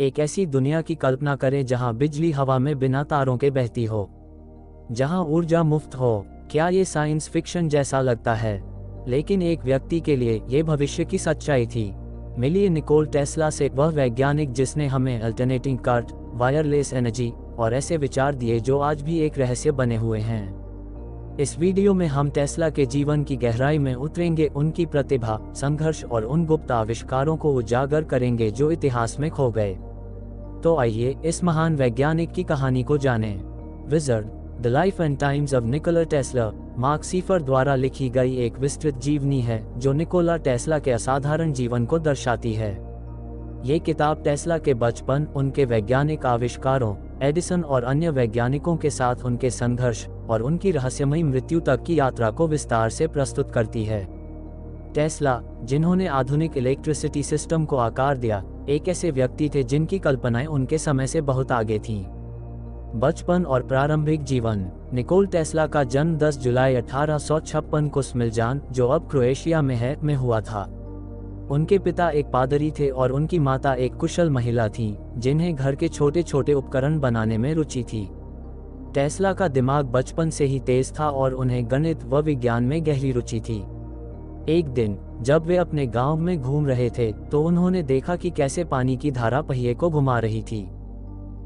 एक ऐसी दुनिया की कल्पना करें जहां बिजली हवा में बिना तारों के बहती हो, जहां ऊर्जा मुफ्त हो। क्या ये साइंस फिक्शन जैसा लगता है? लेकिन एक व्यक्ति के लिए ये भविष्य की सच्चाई थी। मिलिए निकोल टेस्ला से, वह वैज्ञानिक जिसने हमें अल्टरनेटिंग करंट, वायरलेस एनर्जी और ऐसे विचार दिए जो आज भी एक रहस्य बने हुए हैं। इस वीडियो में हम टेस्ला के जीवन की गहराई में उतरेंगे, उनकी प्रतिभा, संघर्ष और उन गुप्त आविष्कारों को उजागर करेंगे जो इतिहास में खो गए। तो आइए इस महान वैज्ञानिक की कहानी को जानें। Wizard, the life and times of Nikola Tesla Mark Seifer द्वारा लिखी गई एक विस्तृत जीवनी है जो निकोला टेस्ला के असाधारण जीवन को दर्शाती है। ये किताब टेस्ला के बचपन, उनके वैज्ञानिक आविष्कारों, एडिसन और अन्य वैज्ञानिकों के साथ उनके संघर्ष और उनकी रहस्यमयी मृत्यु तक की यात्रा को विस्तार से प्रस्तुत करती है। टेस्ला, जिन्होंने आधुनिक इलेक्ट्रिसिटी सिस्टम को आकार दिया, एक ऐसे व्यक्ति थे जिनकी कल्पनाएं उनके समय से बहुत आगे थीं। बचपन और प्रारंभिक जीवन। निकोल टेस्ला का जन्म 10 जुलाई 1856 को स्मिलजान, जो अब क्रोएशिया में है, में हुआ था। उनके पिता एक पादरी थे और उनकी माता एक कुशल महिला थीं, जिन्हें घर के छोटे छोटे उपकरण बनाने में रुचि थी। टेस्ला का दिमाग बचपन से ही तेज था और उन्हें गणित व विज्ञान में गहरी रुचि थी। एक दिन जब वे अपने गांव में घूम रहे थे तो उन्होंने देखा कि कैसे पानी की धारा पहिए को घुमा रही थी।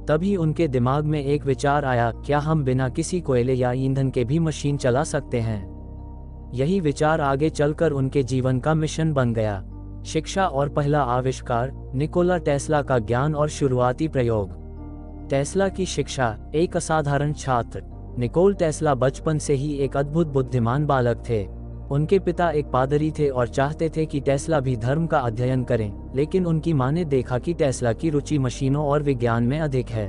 तभी उनके दिमाग में एक विचार आया, क्या हम बिना किसी कोयले या ईंधन के भी मशीन चला सकते हैं? यही विचार आगे चलकर उनके जीवन का मिशन बन गया। शिक्षा और पहला आविष्कार। निकोला टेस्ला का ज्ञान और शुरुआती प्रयोग। टेस्ला की शिक्षा। एक असाधारण छात्र। निकोल टेस्ला बचपन से ही एक अद्भुत बुद्धिमान बालक थे। उनके पिता एक पादरी थे और चाहते थे कि टेस्ला भी धर्म का अध्ययन करें, लेकिन उनकी मां ने देखा कि टेस्ला की रुचि मशीनों और विज्ञान में अधिक है।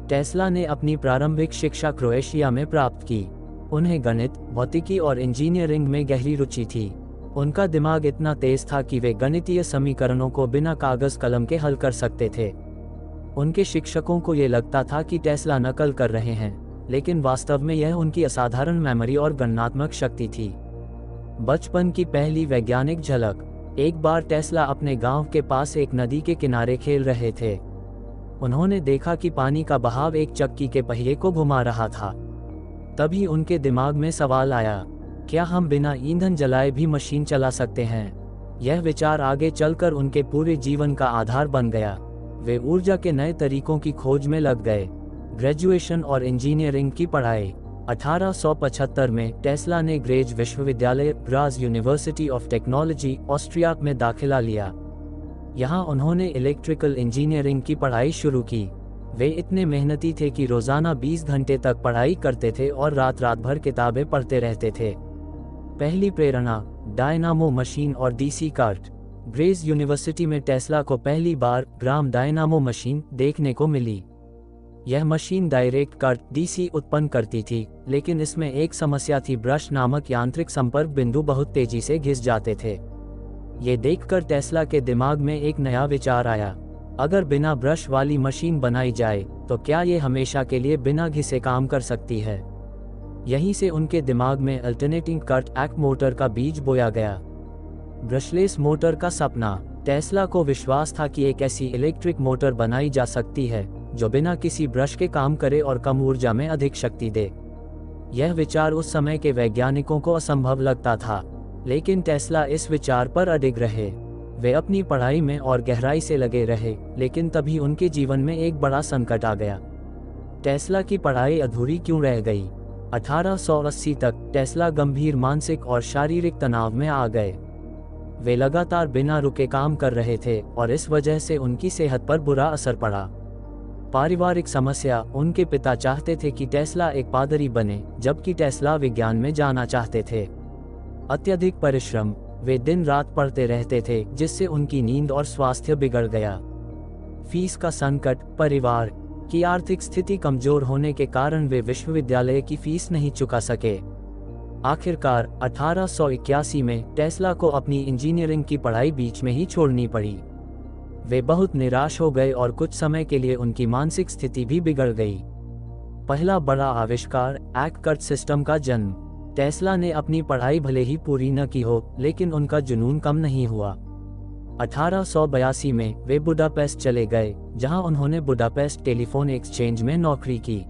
टेस्ला ने अपनी प्रारंभिक शिक्षा क्रोएशिया में प्राप्त की। उन्हें गणित, भौतिकी और इंजीनियरिंग में गहरी रुचि थी। उनका दिमाग इतना तेज था कि वे गणितीय समीकरणों को बिना कागज कलम के हल कर सकते थे। उनके शिक्षकों को ये लगता था कि टेस्ला नकल कर रहे हैं, लेकिन वास्तव में यह उनकी असाधारण मेमोरी और गणनात्मक शक्ति थी। बचपन की पहली वैज्ञानिक झलक। एक बार टेस्ला अपने गांव के पास एक नदी के किनारे खेल रहे थे। उन्होंने देखा कि पानी का बहाव एक चक्की के पहिए को घुमा रहा था। तभी उनके दिमाग में सवाल आया, क्या हम बिना ईंधन जलाए भी मशीन चला सकते हैं? यह विचार आगे चलकर उनके पूरे जीवन का आधार बन गया। वे ऊर्जा के नए तरीकों की खोज में लग गए। ग्रेजुएशन और इंजीनियरिंग की पढ़ाई। 1875 में टेस्ला ने ग्रेज विश्वविद्यालय, ग्राज यूनिवर्सिटी ऑफ टेक्नोलॉजी, ऑस्ट्रिया में दाखिला लिया। यहाँ उन्होंने इलेक्ट्रिकल इंजीनियरिंग की पढ़ाई शुरू की। वे इतने मेहनती थे कि रोजाना 20 घंटे तक पढ़ाई करते थे और रात रात भर किताबें पढ़ते रहते थे। पहली प्रेरणा, डायनामो मशीन और डीसी कार्ट। ग्रेज यूनिवर्सिटी में टेस्ला को पहली बार ग्राम डायनामो मशीन देखने को मिली। यह मशीन डायरेक्ट करंट डीसी उत्पन्न करती थी, लेकिन इसमें एक समस्या थी, ब्रश नामक यांत्रिक संपर्क बिंदु बहुत तेजी से घिस जाते थे। ये देखकर टेस्ला के दिमाग में एक नया विचार आया, अगर बिना ब्रश वाली मशीन बनाई जाए तो क्या ये हमेशा के लिए बिना घिसे काम कर सकती है? यहीं से उनके दिमाग में अल्टरनेटिंग करंट एक्ट मोटर का बीज बोया गया। ब्रशलेस मोटर का सपना। टेस्ला को विश्वास था कि एक ऐसी इलेक्ट्रिक मोटर बनाई जा सकती है जो बिना किसी ब्रश के काम करे और कम ऊर्जा में अधिक शक्ति दे। यह विचार उस समय के वैज्ञानिकों को असंभव लगता था, लेकिन टेस्ला इस विचार पर अडिग रहे। वे अपनी पढ़ाई में और गहराई से लगे रहे, लेकिन तभी उनके जीवन में एक बड़ा संकट आ गया। टेस्ला की पढ़ाई अधूरी क्यों रह गई? 1880 तक टेस्ला गंभीर मानसिक और शारीरिक तनाव में आ गए। वे लगातार बिना रुके काम कर रहे थे और इस वजह से उनकी सेहत पर बुरा असर पड़ा। पारिवारिक समस्या। उनके पिता चाहते थे कि टेस्ला एक पादरी बने, जबकि टेस्ला विज्ञान में जाना चाहते थे। अत्यधिक परिश्रम। वे दिन रात पढ़ते रहते थे, जिससे उनकी नींद और स्वास्थ्य बिगड़ गया। फीस का संकट। परिवार की आर्थिक स्थिति कमजोर होने के कारण वे विश्वविद्यालय की फीस नहीं चुका सके। आखिरकार 1881 में टेस्ला को अपनी इंजीनियरिंग की पढ़ाई बीच में ही छोड़नी पड़ी। वे बहुत निराश हो गए और कुछ समय के लिए उनकी मानसिक स्थिति भी बिगड़ गई। पहला बड़ा आविष्कार, एक्ट कर्ट सिस्टम का जन्म। टेस्ला ने अपनी पढ़ाई भले ही पूरी न की हो, लेकिन उनका जुनून कम नहीं हुआ। 1882 में वे बुडापेस्ट चले गए, जहां उन्होंने बुडापेस्ट टेलीफोन एक्सचेंज में नौकरी की।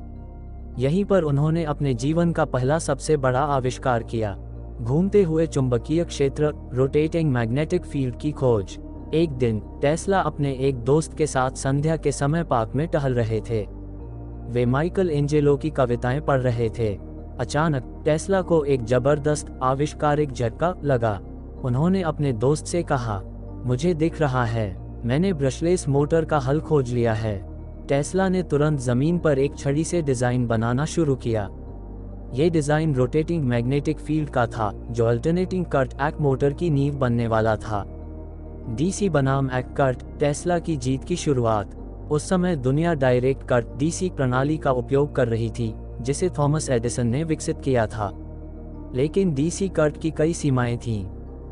यहीं पर उन्होंने अपने जीवन का पहला सबसे बड़ा आविष्कार किया, घूमते हुए चुंबकीय क्षेत्र, रोटेटिंग मैग्नेटिक फील्ड की खोज। एक दिन टेस्ला अपने एक दोस्त के साथ संध्या के समय पार्क में टहल रहे थे। वे माइकल एंजेलो की कविताएं पढ़ रहे थे। अचानक टेस्ला को एक जबरदस्त आविष्कारिक झटका लगा। उन्होंने अपने दोस्त से कहा, मुझे दिख रहा है, मैंने ब्रशलेस मोटर का हल खोज लिया है। टेस्ला ने तुरंत जमीन पर एक छड़ी से डिजाइन बनाना शुरू किया। ये डिजाइन रोटेटिंग मैग्नेटिक फील्ड का था, जो अल्टरनेटिंग करंट एक्ट मोटर की नींव बनने वाला था। डीसी बनाम एक्ट करंट, टेस्ला की जीत की शुरुआत। उस समय दुनिया डायरेक्ट करंट डीसी प्रणाली का उपयोग कर रही थी, जिसे थॉमस एडिसन ने विकसित किया था। लेकिन डीसी करंट की कई सीमाएं थीं।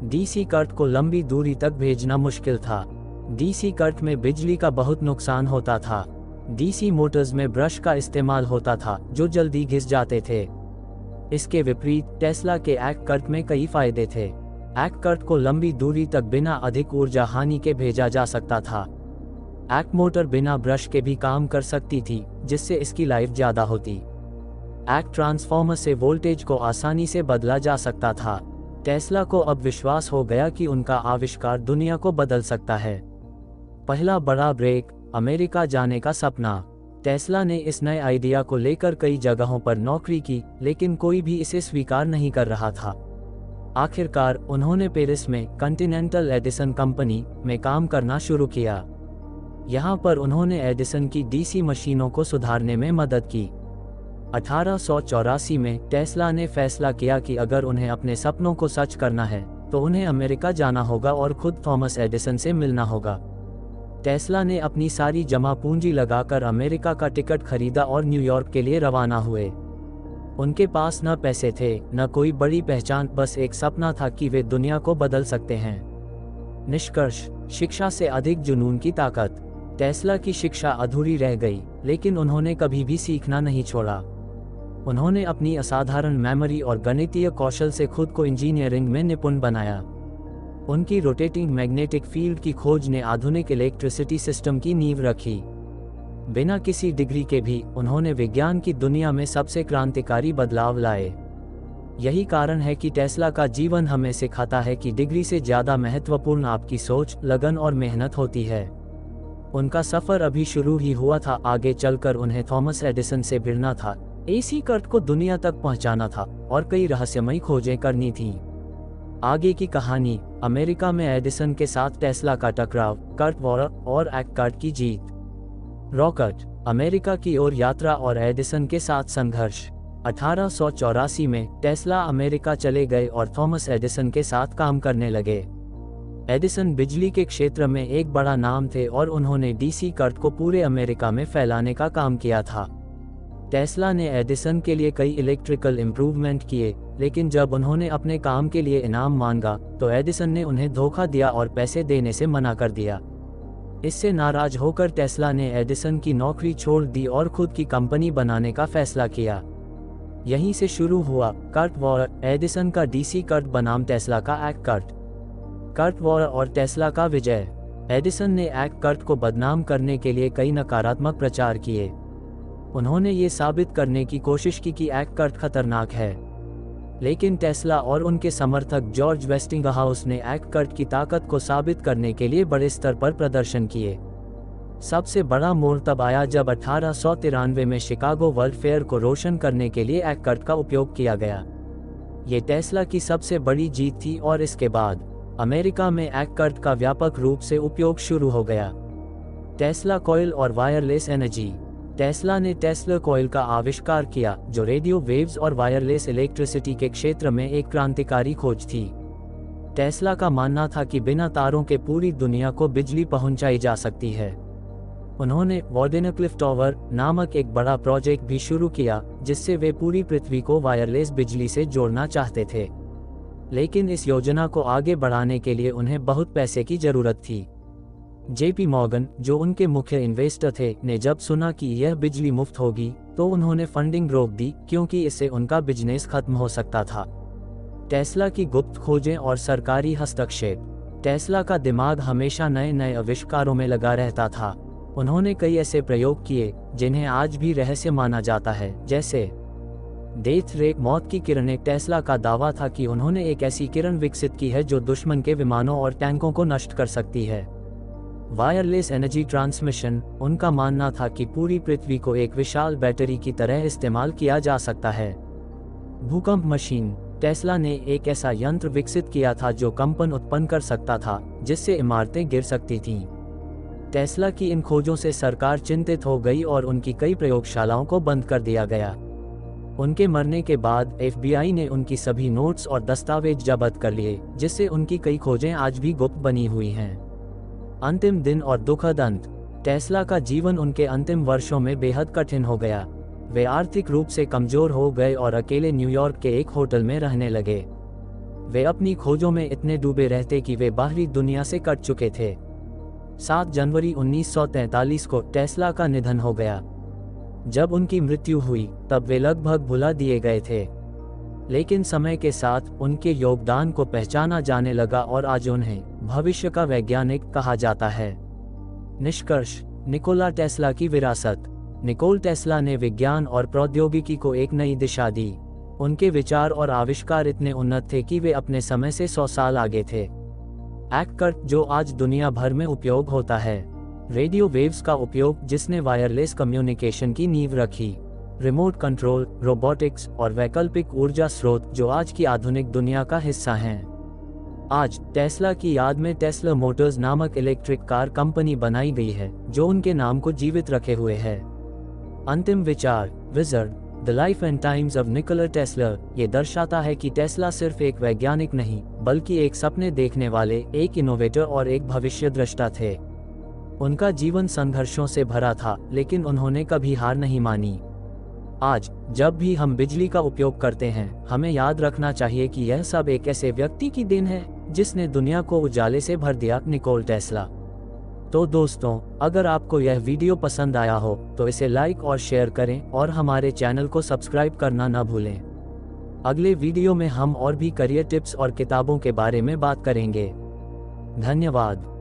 डीसी करंट को लंबी दूरी तक भेजना मुश्किल था। डीसी करंट में बिजली का बहुत नुकसान होता था। डीसी मोटर्स में ब्रश का इस्तेमाल होता था, जो जल्दी घिस जाते थे। इसके विपरीत टेस्ला के एक्ट करंट में कई फायदे थे। एक्ट करंट को लंबी दूरी तक बिना अधिक ऊर्जा हानि के भेजा जा सकता था। एक्ट मोटर बिना ब्रश के भी काम कर सकती थी, जिससे इसकी लाइफ ज्यादा होती। एक्ट ट्रांसफार्मर से वोल्टेज को आसानी से बदला जा सकता था। टेस्ला को अब विश्वास हो गया कि उनका आविष्कार दुनिया को बदल सकता है। पहला बड़ा ब्रेक, अमेरिका जाने का सपना। टेस्ला ने इस नए आइडिया को लेकर कई जगहों पर नौकरी की, लेकिन कोई भी इसे स्वीकार नहीं कर रहा था। आखिरकार उन्होंने पेरिस में कॉन्टिनेंटल एडिसन कंपनी में काम करना शुरू किया। यहाँ पर उन्होंने एडिसन की डीसी मशीनों को सुधारने में मदद की। 1884 में टेस्ला ने फैसला किया कि अगर उन्हें अपने सपनों को सच करना है, तो उन्हें अमेरिका जाना होगा और खुद थॉमस एडिसन से मिलना होगा। टेस्ला ने अपनी सारी जमा पूंजी लगाकर अमेरिका का टिकट खरीदा और न्यूयॉर्क के लिए रवाना हुए। उनके पास न पैसे थे, न कोई बड़ी पहचान, बस एक सपना था कि वे दुनिया को बदल सकते हैं। निष्कर्ष, शिक्षा से अधिक जुनून की ताकत। टेस्ला की शिक्षा अधूरी रह गई, लेकिन उन्होंने कभी भी सीखना नहीं छोड़ा। उन्होंने अपनी असाधारण मेमोरी और गणितीय कौशल से खुद को इंजीनियरिंग में निपुण बनाया। उनकी रोटेटिंग मैग्नेटिक फील्ड की खोज ने आधुनिक इलेक्ट्रिसिटी सिस्टम की नींव रखी। बिना किसी डिग्री के भी उन्होंने विज्ञान की दुनिया में सबसे क्रांतिकारी बदलाव लाए। यही कारण है कि टेस्ला का जीवन हमें सिखाता है कि डिग्री से ज़्यादा महत्वपूर्ण आपकी सोच, लगन और मेहनत होती है। उनका सफ़र अभी शुरू ही हुआ था। आगे चलकर उन्हें थॉमस एडिसन से भिड़ना था, एसी करंट को दुनिया तक पहुंचाना था और कई रहस्यमयी खोजें करनी थीं। आगे की कहानी, अमेरिका में एडिसन के साथ टेस्ला का टकराव, करंट वॉर और एक्ट करंट की जीत। रॉकेट, अमेरिका की ओर यात्रा और एडिसन के साथ संघर्ष। 1884 में टेस्ला अमेरिका चले गए और थॉमस एडिसन के साथ काम करने लगे। एडिसन बिजली के क्षेत्र में एक बड़ा नाम थे और उन्होंने डीसी करंट को पूरे अमेरिका में फैलाने का काम किया था। टेस्ला ने एडिसन के लिए कई इलेक्ट्रिकल इम्प्रूवमेंट किए, लेकिन जब उन्होंने अपने काम के लिए इनाम मांगा, तो एडिसन ने उन्हें धोखा दिया और पैसे देने से मना कर दिया। इससे नाराज होकर टेस्ला ने एडिसन की नौकरी छोड़ दी और खुद की कंपनी बनाने का फैसला किया। यहीं से शुरू हुआ करंट वॉर, एडिसन का डीसी करंट बनाम टेस्ला का एक्ट करंट। करंट वॉर और टेस्ला का विजय। एडिसन ने एक्ट करंट को बदनाम करने के लिए कई नकारात्मक प्रचार किए। उन्होंने ये साबित करने की कोशिश की कि एक्ट करंट खतरनाक है, लेकिन टेस्ला और उनके समर्थक जॉर्ज वेस्टिंगहाउस ने एक्ट करंट की ताकत को साबित करने के लिए बड़े स्तर पर प्रदर्शन किए। सबसे बड़ा मोड़ तब आया जब 1893 में शिकागो वर्ल्ड फेयर को रोशन करने के लिए एक्ट करंट का उपयोग किया गया। ये टेस्ला की सबसे बड़ी जीत थी और इसके बाद अमेरिका में एक्ट करंट का व्यापक रूप से उपयोग शुरू हो गया। टेस्ला कॉइल और वायरलेस एनर्जी। टेस्ला ने टेस्ला कॉइल का आविष्कार किया, जो रेडियो वेव्स और वायरलेस इलेक्ट्रिसिटी के क्षेत्र में एक क्रांतिकारी खोज थी। टेस्ला का मानना था कि बिना तारों के पूरी दुनिया को बिजली पहुंचाई जा सकती है। उन्होंने वार्डेनक्लिफ टावर नामक एक बड़ा प्रोजेक्ट भी शुरू किया, जिससे वे पूरी पृथ्वी को वायरलेस बिजली से जोड़ना चाहते थे। लेकिन इस योजना को आगे बढ़ाने के लिए उन्हें बहुत पैसे की जरूरत थी। जेपी मॉर्गन, जो उनके मुख्य इन्वेस्टर थे, ने जब सुना कि यह बिजली मुफ्त होगी, तो उन्होंने फंडिंग रोक दी, क्योंकि इससे उनका बिजनेस खत्म हो सकता था। टेस्ला की गुप्त खोजें और सरकारी हस्तक्षेप। टेस्ला का दिमाग हमेशा नए नए आविष्कारों में लगा रहता था। उन्होंने कई ऐसे प्रयोग किए जिन्हें आज भी रहस्य माना जाता है, जैसे डेथ रे, मौत की किरणें। टेस्ला का दावा था कि उन्होंने एक ऐसी किरण विकसित की है जो दुश्मन के विमानों और टैंकों को नष्ट कर सकती है। वायरलेस एनर्जी ट्रांसमिशन, उनका मानना था कि पूरी पृथ्वी को एक विशाल बैटरी की तरह इस्तेमाल किया जा सकता है। भूकंप मशीन, टेस्ला ने एक ऐसा यंत्र विकसित किया था जो कंपन उत्पन्न कर सकता था, जिससे इमारतें गिर सकती थीं। टेस्ला की इन खोजों से सरकार चिंतित हो गई और उनकी कई प्रयोगशालाओं को बंद कर दिया गया। उनके मरने के बाद FBI ने उनकी सभी नोट्स और दस्तावेज जब्त कर लिए, जिससे उनकी कई खोजें आज भी गुप्त बनी हुई हैं। अंतिम दिन और दुखद अंत, टेस्ला का जीवन उनके अंतिम वर्षों में बेहद कठिन हो गया। वे आर्थिक रूप से कमजोर हो गए और अकेले न्यूयॉर्क के एक होटल में रहने लगे। वे अपनी खोजों में इतने डूबे रहते कि वे बाहरी दुनिया से कट चुके थे। 7 जनवरी 1943 को टेस्ला का निधन हो गया। जब उनकी मृत्यु हुई तब वे लगभग भुला दिए गए थे, लेकिन समय के साथ उनके योगदान को पहचाना जाने लगा और आज उन्हें भविष्य का वैज्ञानिक कहा जाता है। निष्कर्ष, निकोला टेस्ला की विरासत। निकोल टेस्ला ने विज्ञान और प्रौद्योगिकी को एक नई दिशा दी। उनके विचार और आविष्कार इतने उन्नत थे कि वे अपने समय से 100 साल आगे थे। एक्कर्ट, जो आज दुनिया भर में उपयोग होता है। रेडियो वेव्स का उपयोग, जिसने वायरलेस कम्युनिकेशन की नींव रखी। रिमोट कंट्रोल, रोबोटिक्स और वैकल्पिक ऊर्जा स्रोत, जो आज की आधुनिक दुनिया का हिस्सा हैं। आज टेस्ला की याद में टेस्ला मोटर्स नामक इलेक्ट्रिक कार कंपनी बनाई गई है, जो उनके नाम को जीवित रखे हुए है। अंतिम विचार, wizard, the life and times of Nikola Tesla, ये दर्शाता है कि टेस्ला सिर्फ एक वैज्ञानिक नहीं, बल्कि एक सपने देखने वाले, एक इनोवेटर और एक भविष्यद्रष्टा थे। उनका जीवन संघर्षों से भरा था, लेकिन उन्होंने कभी हार नहीं मानी। आज जब भी हम बिजली का उपयोग करते हैं, हमें याद रखना चाहिए कि यह सब एक ऐसे व्यक्ति की देन है जिसने दुनिया को उजाले से भर दिया, निकोल टेस्ला। तो दोस्तों, अगर आपको यह वीडियो पसंद आया हो तो इसे लाइक और शेयर करें और हमारे चैनल को सब्सक्राइब करना न भूलें। अगले वीडियो में हम और भी करियर टिप्स और किताबों के बारे में बात करेंगे। धन्यवाद।